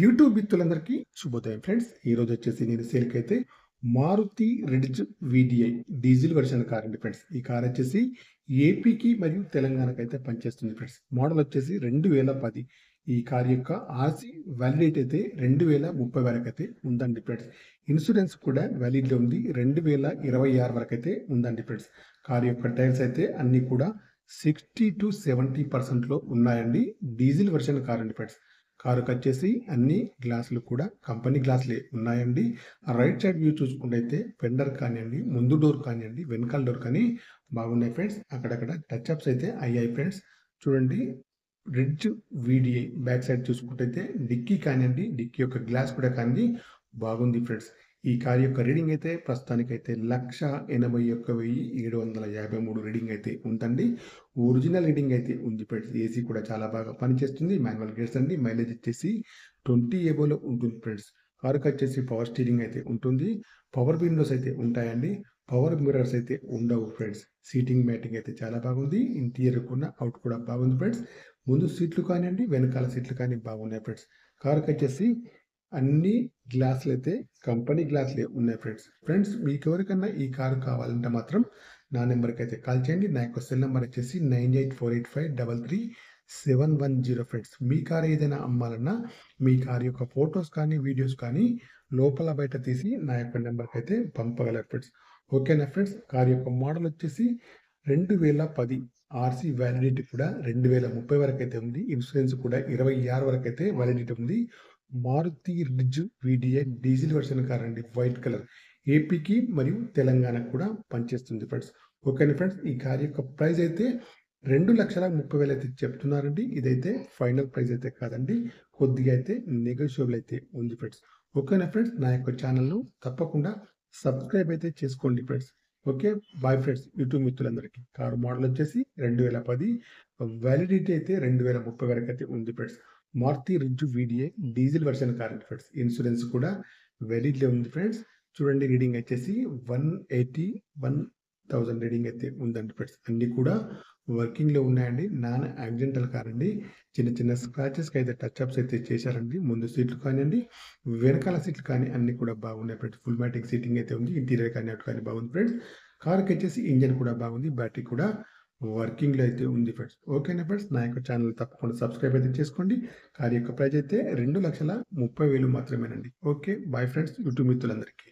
YouTube మిత్రులందరికీ శుభోదయం friends. ఈరోజు వచ్చేసి నేను సేల్కైతే Maruti Ritz VDI diesel version car అండి ఫ్రెండ్స్. ఈ కార్ వచ్చేసి ఏపీకి మరియు తెలంగాణకి అయితే పనిచేస్తుంది ఫ్రెండ్స్. మోడల్ వచ్చేసి 2010. ఈ కార్ యొక్క ఆర్సీ వ్యాలిడిటీ అయితే 2030 వరకు అయితే ఉందండి ఫ్రెండ్స్. ఇన్సూరెన్స్ కూడా వ్యాలిడ్ ఉంది 2026 వరకు అయితే ఉందండి ఫ్రెండ్స్. కార్ యొక్క టైర్స్ అయితే అన్ని కూడా 60 to 70% ఉన్నాయండి. డీజిల్ వెర్షన్ కార్ అండి ఫ్రెండ్స్. కారుకి వచ్చేసి అన్ని గ్లాసులు కూడా కంపెనీ గ్లాసులే ఉన్నాయండి. రైట్ సైడ్ వ్యూ చూసుకుంటే ఫెండర్ కానివ్వండి, ముందు డోర్ కానివ్వండి, వెనకాల డోర్ కానీ బాగున్నాయి ఫ్రెండ్స్. అక్కడక్కడ టచ్ అప్స్ అయితే అయ్యాయి ఫ్రెండ్స్. చూడండి, రిడ్జ్ వీడిఐ బ్యాక్ సైడ్ చూసుకుంటే డిక్కీ కానివ్వండి, డిక్కీ యొక్క గ్లాస్ కూడా కానీ బాగుంది ఫ్రెండ్స్. ఈ కార్ యొక్క రీడింగ్ అయితే ప్రస్తుతానికైతే 1,81,753 రీడింగ్ అయితే ఉందండి. ఒరిజినల్ రీడింగ్ అయితే ఉంది ఫ్రెండ్స్. ఏసీ కూడా చాలా బాగా పనిచేస్తుంది. మాన్యువల్ గేర్స్ అండి. మైలేజ్ వచ్చేసి 20 ఎబోలో ఉంటుంది ఫ్రెండ్స్. కారుకి వచ్చేసి పవర్ స్టీరింగ్ అయితే ఉంటుంది. పవర్ విండోస్ అయితే ఉంటాయండి. పవర్ మిర్రర్స్ అయితే ఉండవు ఫ్రెండ్స్. సీటింగ్ మ్యాటింగ్ అయితే చాలా బాగుంది. ఇంటీరియర్ కూడా అవుట్ కూడా బాగుంది ఫ్రెండ్స్. ముందు సీట్లు కానివ్వండి, వెనకాల సీట్లు కానీ బాగున్నాయి ఫ్రెండ్స్. కారుకి వచ్చేసి అన్ని గ్లాసులు అయితే కంపెనీ గ్లాసులే ఉన్నాయి ఫ్రెండ్స్. మీకు ఎవరికన్నా ఈ కారు కావాలంటే మాత్రం నా నెంబర్కి అయితే కాల్ చేయండి. నా యొక్క సెల్ నెంబర్ వచ్చేసి 9848533710 ఫ్రెండ్స్. మీ కార్ ఏదైనా అమ్మాలన్నా మీ కార్ యొక్క ఫొటోస్ కానీ వీడియోస్ కానీ లోపల బయట తీసి నా యొక్క నెంబర్కి అయితే పంపగలరు ఫ్రెండ్స్. ఓకేనా ఫ్రెండ్స్. కార్ యొక్క మోడల్ వచ్చేసి 2010. ఆర్సీ వ్యాలిడిటీ కూడా 2030 వరకు అయితే ఉంది. ఇన్సూరెన్స్ కూడా 26 వరకు అయితే వ్యాలిడిటీ ఉంది. Maruti Ritz VDI diesel version car అండి. White colour. ఏపీకి మరియు తెలంగాణకు కూడా పనిచేస్తుంది ఫ్రెండ్స్. ఓకేనా ఫ్రెండ్స్. ఈ కార్ యొక్క ప్రైస్ అయితే 2,30,000 అయితే చెప్తున్నారండి. ఇదైతే ఫైనల్ ప్రైస్ అయితే కాదండి. కొద్దిగా అయితే నెగోషియబుల్ అయితే ఉంది ఫ్రెండ్స్. ఓకేనా ఫ్రెండ్స్. నా యొక్క ఛానల్ను తప్పకుండా సబ్స్క్రైబ్ అయితే చేసుకోండి friends. Okay, bye friends. YouTube మిత్రులందరికీ. కారు మోడల్ వచ్చేసి 2010. వ్యాలిడిటీ అయితే 2030 వరకు అయితే ఉంది friends. Maruti Ritz VDI diesel version car అండి ఫ్రెండ్స్. ఇన్సూరెన్స్ కూడా వ్యాలిడ్లో ఉంది ఫ్రెండ్స్. చూడండి, రీడింగ్ వచ్చేసి 181,000 రీడింగ్ అయితే ఉందండి ఫ్రెండ్స్. అన్ని కూడా వర్కింగ్లో ఉన్నాయండి. నాన్ యాక్సిడెంటల్ కార్ అండి. చిన్న చిన్న స్క్రాచెస్కి అయితే టచ్ అప్స్ అయితే చేశారండి. ముందు సీట్లు కానివ్వండి, వెనకాల సీట్లు కానీ అన్ని కూడా బాగున్నాయి ఫ్రెండ్స్. ఫుల్ మ్యాటిక్ సీటింగ్ అయితే ఉంది. ఇంటీరియర్ కానీ అటు కానీ బాగుంది ఫ్రెండ్స్. కార్కి వచ్చేసి ఇంజన్ కూడా బాగుంది. బ్యాటరీ కూడా వర్కింగ్లో అయితే ఉంది ఫ్రెండ్స్. ఓకేనా ఫ్రెండ్స్. నా యొక్క ఛానల్ తప్పకుండా సబ్స్క్రైబ్ అయితే చేసుకోండి. కార్ యొక్క ప్రైస్ అయితే 2,30,000 మాత్రమేనండి. Okay, bye friends. యూట్యూబ్ మిత్రులందరికీ.